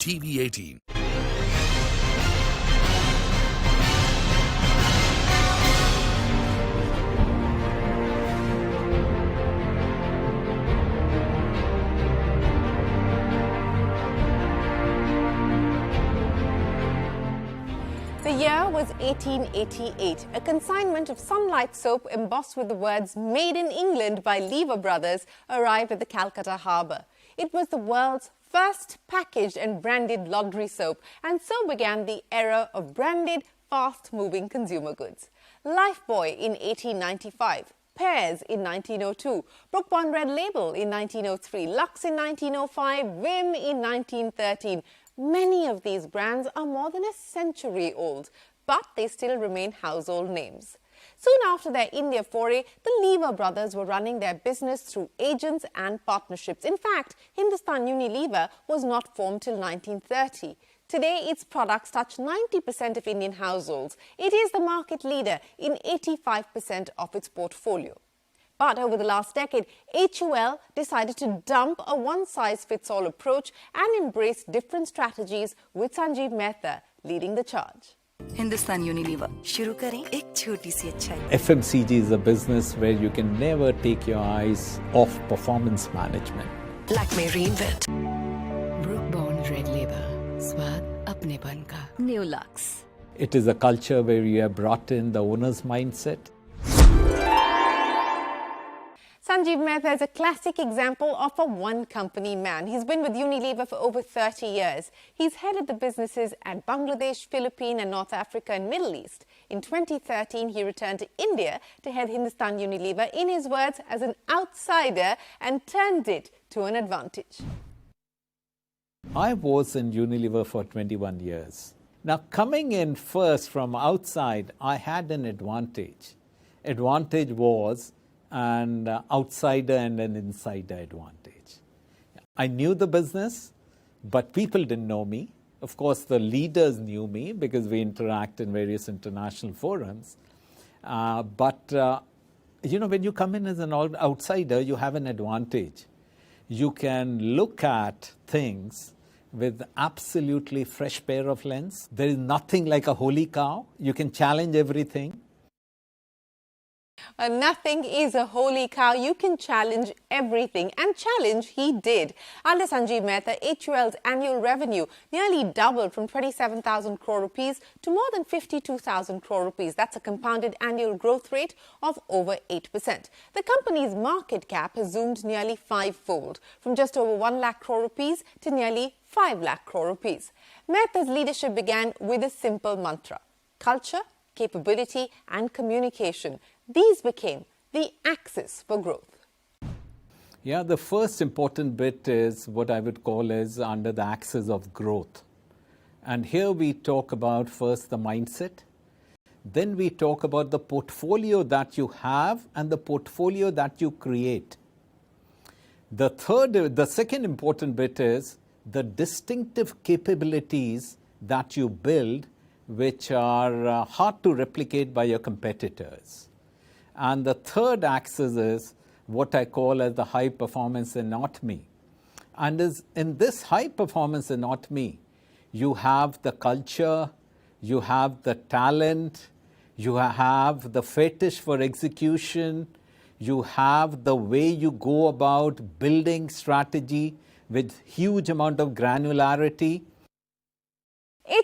TV18. The year was 1888. A consignment of Sunlight soap embossed with the words "Made in England" by Lever Brothers arrived at the Calcutta harbour. It was the world's first packaged and branded laundry soap, and so began the era of branded, fast-moving consumer goods. Lifebuoy in 1895. Pears in 1902, Brook Bond Red Label in 1903, Lux in 1905, Vim in 1913. Many of these brands are more than a century old, but they still remain household names. Soon after their India foray, the Lever brothers were running their business through agents and partnerships. In fact, Hindustan Unilever was not formed till 1930. Today, its products touch 90% of Indian households. It is the market leader in 85% of its portfolio. But over the last decade, HUL decided to dump a one-size-fits-all approach and embrace different strategies, with Sanjiv Mehta leading the charge. Hindustan Unilever. शुरू करें एक छोटी सी अच्छाई. FMCG is a business where you can never take your eyes off performance management. Lakme Reinvent. Brook Bond Red Label. स्वाद अपनेपन का. New Lux. It is a culture where you have brought in the owner's mindset. Sanjiv Mehta is a classic example of a one-company man. He's been with Unilever for over 30 years. He's headed the businesses at Bangladesh, Philippines and North Africa and Middle East. In 2013, he returned to India to head Hindustan Unilever, in his words, as an outsider, and turned it to an advantage. I was in Unilever for 21 years. Now, coming in first from outside, I had an advantage. Advantage was an outsider and an insider advantage. I knew the business, but people didn't know me. Of course, the leaders knew me because we interact in various international forums. When you come in as an outsider, you have an advantage. You can look at things with absolutely fresh pair of lens. There is nothing like a holy cow. You can challenge everything. Nothing is a holy cow. You can challenge everything. And challenge he did. Under Sanjiv Mehta, HUL's annual revenue nearly doubled from 27,000 crore rupees to more than 52,000 crore rupees. That's a compounded annual growth rate of over 8%. The company's market cap has zoomed nearly five-fold, from just over 1 lakh crore rupees to nearly 5 lakh crore rupees. Mehta's leadership began with a simple mantra: culture, capability and communication. These became the axis for growth. Yeah, the first important bit is what I would call as under the axis of growth. And here we talk about first the mindset. Then we talk about the portfolio that you have and the portfolio that you create. The second important bit is the distinctive capabilities that you build, which are hard to replicate by your competitors. And the third axis is what I call as the high performance anatomy. And in this high performance anatomy, you have the culture, you have the talent, you have the fetish for execution, you have the way you go about building strategy with huge amount of granularity.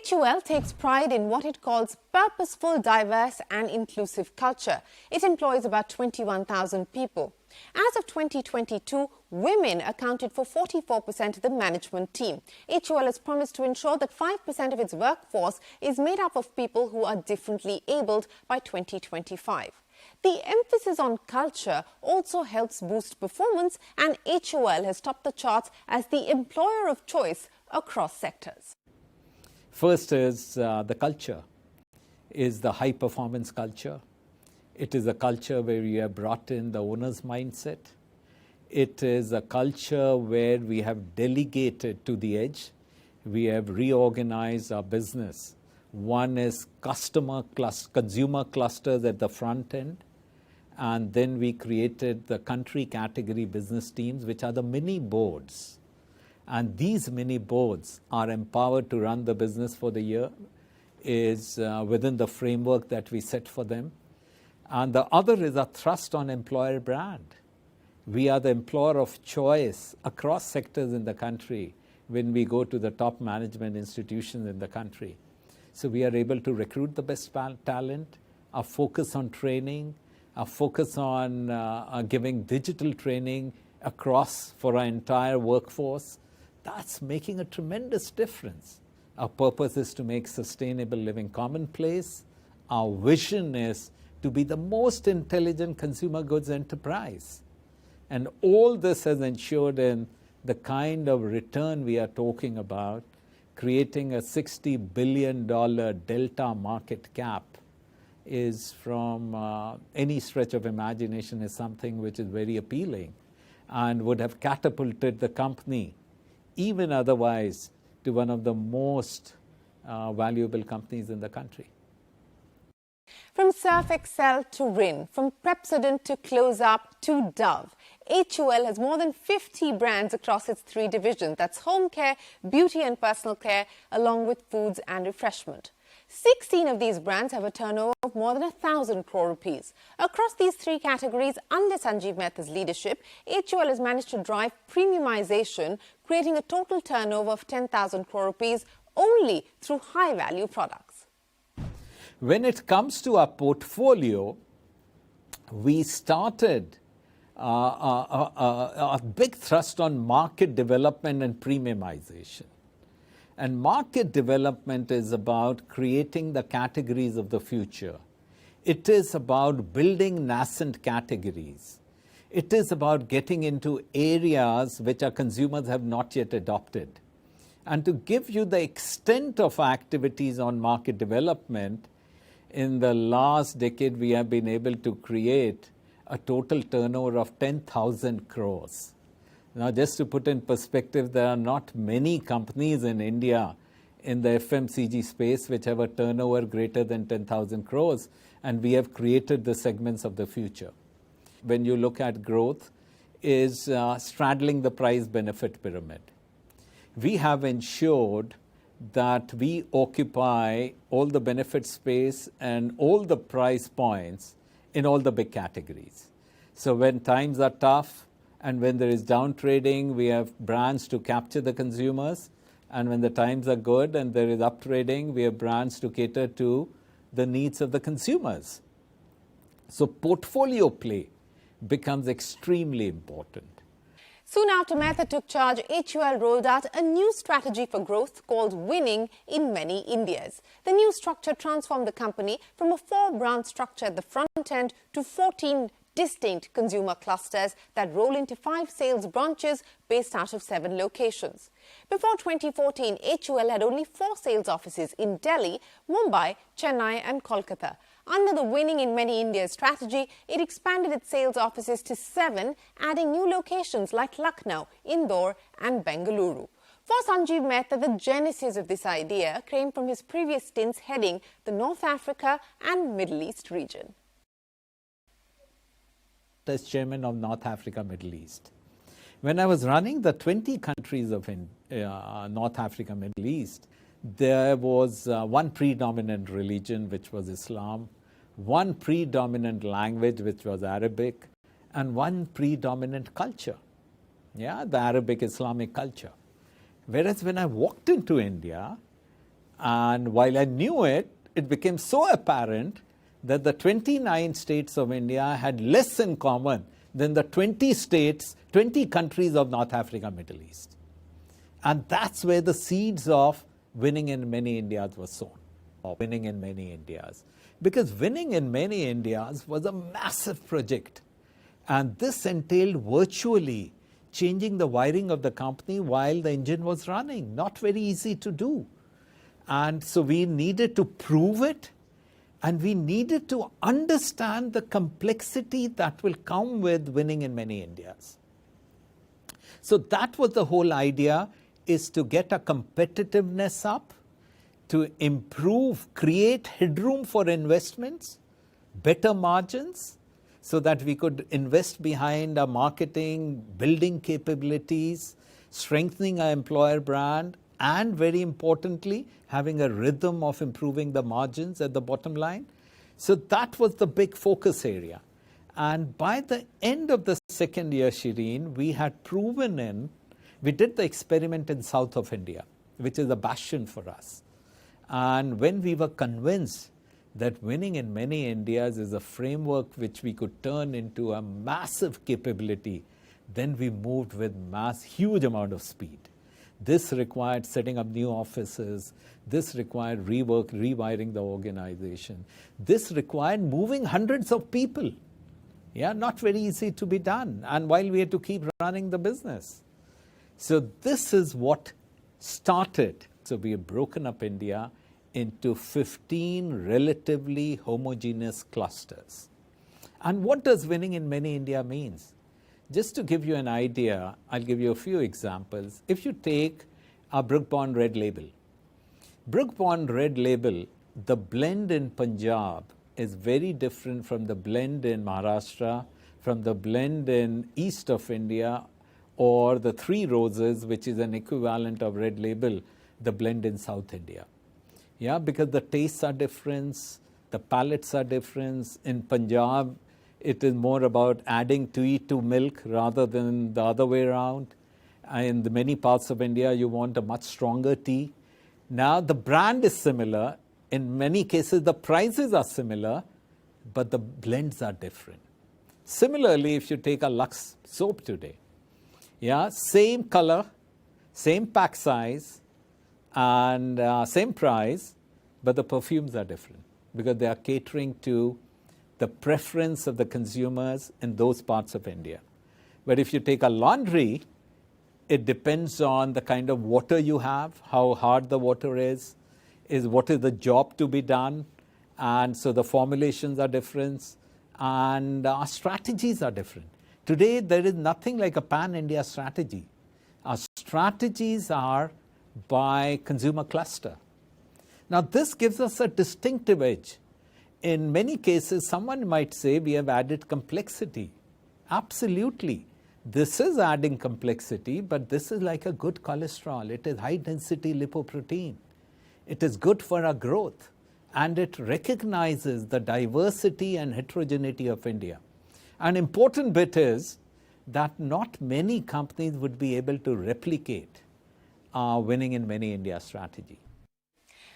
HUL takes pride in what it calls purposeful, diverse and inclusive culture. It employs about 21,000 people. As of 2022, women accounted for 44% of the management team. HUL has promised to ensure that 5% of its workforce is made up of people who are differently abled by 2025. The emphasis on culture also helps boost performance, and HUL has topped the charts as the employer of choice across sectors. First is the culture, is the high performance culture. It is a culture where we have brought in the owner's mindset. It is a culture where we have delegated to the edge. We have reorganized our business. One is consumer clusters at the front end. And then we created the country category business teams, which are the mini boards. And these mini boards are empowered to run the business for the year, is within the framework that we set for them. And the other is a thrust on employer brand. We are the employer of choice across sectors in the country when we go to the top management institutions in the country. So we are able to recruit the best talent, our focus on training, our focus on giving digital training across for our entire workforce. That's making a tremendous difference. Our purpose is to make sustainable living commonplace. Our vision is to be the most intelligent consumer goods enterprise. And all this has ensured in the kind of return we are talking about, creating a $60 billion delta market cap is from any stretch of imagination is something which is very appealing and would have catapulted the company, even otherwise, to one of the most valuable companies in the country. From Surf Excel to Rin, from Pepsodent to Close Up to Dove, HUL has more than 50 brands across its three divisions. That's home care, beauty and personal care, along with foods and refreshment. 16 of these brands have a turnover of more than 1,000 crore rupees. Across these three categories, under Sanjiv Mehta's leadership, HUL has managed to drive premiumization, creating a total turnover of 10,000 crore rupees only through high-value products. When it comes to our portfolio, we started a big thrust on market development and premiumization. And market development is about creating the categories of the future. It is about building nascent categories. It is about getting into areas which our consumers have not yet adopted. And to give you the extent of activities on market development, in the last decade we have been able to create a total turnover of 10,000 crores. Now, just to put in perspective, there are not many companies in India in the FMCG space which have a turnover greater than 10,000 crores, and we have created the segments of the future. When you look at growth, is straddling the price-benefit pyramid. We have ensured that we occupy all the benefit space and all the price points in all the big categories. So when times are tough and when there is down trading, we have brands to capture the consumers. And when the times are good and there is up trading, we have brands to cater to the needs of the consumers. So portfolio play becomes extremely important. Soon after Mehta took charge, HUL rolled out a new strategy for growth called Winning in Many Indias. The new structure transformed the company from a 4-brand structure at the front end to 14 distinct consumer clusters that roll into 5 sales branches based out of 7 locations. Before 2014, HUL had only 4 sales offices in Delhi, Mumbai, Chennai and Kolkata. Under the Winning in Many Indias strategy, it expanded its sales offices to 7, adding new locations like Lucknow, Indore and Bengaluru. For Sanjiv Mehta, the genesis of this idea came from his previous stints heading the North Africa and Middle East region. As Chairman of North Africa, Middle East. When I was running the 20 countries of North Africa, Middle East, there was one predominant religion, which was Islam, one predominant language, which was Arabic, and one predominant culture, the Arabic Islamic culture. Whereas when I walked into India, and while I knew it, it became so apparent that the 29 states of India had less in common than the 20 countries of North Africa, Middle East. And that's where the seeds of Winning in Many Indias were sown, or Winning in Many Indias. Because Winning in Many Indias was a massive project. And this entailed virtually changing the wiring of the company while the engine was running. Not very easy to do. And so we needed to prove it. And we needed to understand the complexity that will come with Winning in Many Indias. So that was the whole idea, is to get a competitiveness up, to improve, create headroom for investments, better margins, so that we could invest behind our marketing, building capabilities, strengthening our employer brand, and very importantly, having a rhythm of improving the margins at the bottom line. So that was the big focus area. And by the end of the second year, Shireen, we had proven we did the experiment in south of India, which is a bastion for us. And when we were convinced that winning in many Indias is a framework which we could turn into a massive capability, then we moved with huge amount of speed. This required setting up new offices. This required rewiring the organization. This required moving hundreds of people. Yeah, not very easy to be done. And while we had to keep running the business. So this is what started. So we have broken up India into 15 relatively homogeneous clusters. And what does winning in many India means? Just to give you an idea, I'll give you a few examples. If you take a Brook Bond Red Label. Brook Bond Red Label, the blend in Punjab is very different from the blend in Maharashtra, from the blend in east of India, or the Three Roses, which is an equivalent of Red Label, the blend in South India. Yeah, because the tastes are different, the palates are different. In Punjab, it is more about adding tea to milk rather than the other way around. In the many parts of India, you want a much stronger tea. Now, the brand is similar. In many cases, the prices are similar, but the blends are different. Similarly, if you take a Lux soap today, yeah, same color, same pack size, and same price, but the perfumes are different because they are catering to the preference of the consumers in those parts of India. But if you take a laundry, it depends on the kind of water you have, how hard the water is what is the job to be done, and so the formulations are different, and our strategies are different. Today, there is nothing like a pan-India strategy. Our strategies are by consumer cluster. Now, this gives us a distinctive edge. In many cases, someone might say we have added complexity. Absolutely. This is adding complexity, but this is like a good cholesterol. It is high-density lipoprotein. It is good for our growth, and it recognizes the diversity and heterogeneity of India. An important bit is that not many companies would be able to replicate our winning in many India strategy.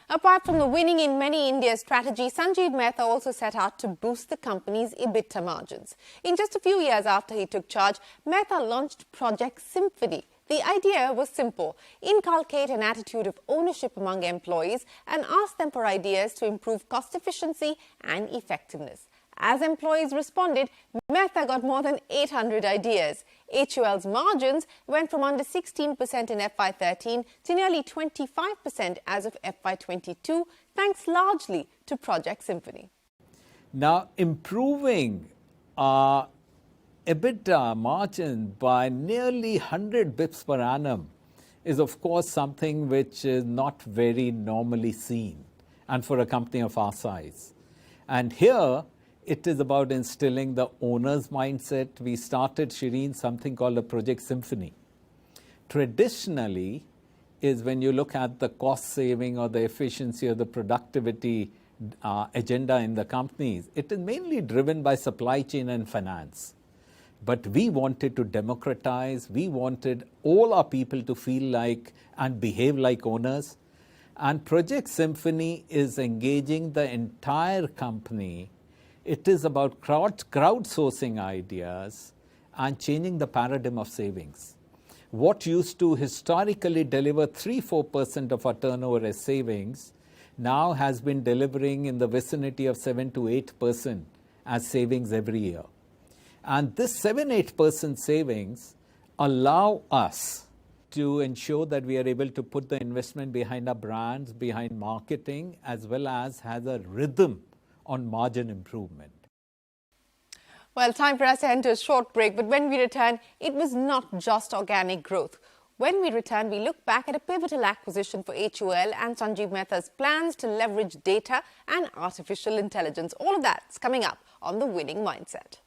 Apart from the winning in many India strategy, Sanjiv Mehta also set out to boost the company's EBITDA margins. In just a few years after he took charge, Mehta launched Project Symphony. The idea was simple: inculcate an attitude of ownership among employees and ask them for ideas to improve cost efficiency and effectiveness. As employees responded, Mehta got more than 800 ideas. HUL's margins went from under 16% in FY13 to nearly 25% as of FY22, thanks largely to Project Symphony. Now, improving our EBITDA margin by nearly 100 bips per annum is, of course, something which is not very normally seen, and for a company of our size. And here, it is about instilling the owner's mindset. We started, Shireen, something called a Project Symphony. Traditionally, is when you look at the cost saving or the efficiency or the productivity agenda in the companies, it is mainly driven by supply chain and finance. But we wanted to democratize. We wanted all our people to feel like and behave like owners. And Project Symphony is engaging the entire company. It is about crowdsourcing ideas and changing the paradigm of savings. What used to historically deliver 3-4% of our turnover as savings now has been delivering in the vicinity of 7 to 8% as savings every year. And this 7-8% savings allow us to ensure that we are able to put the investment behind our brands, behind marketing, as well as has a rhythm on margin improvement. Well, time for us to enter a short break, but when we return, it was not just organic growth. When we return, we look back at a pivotal acquisition for HUL and Sanjiv Mehta's plans to leverage data and artificial intelligence. All of that's coming up on The Winning Mindset.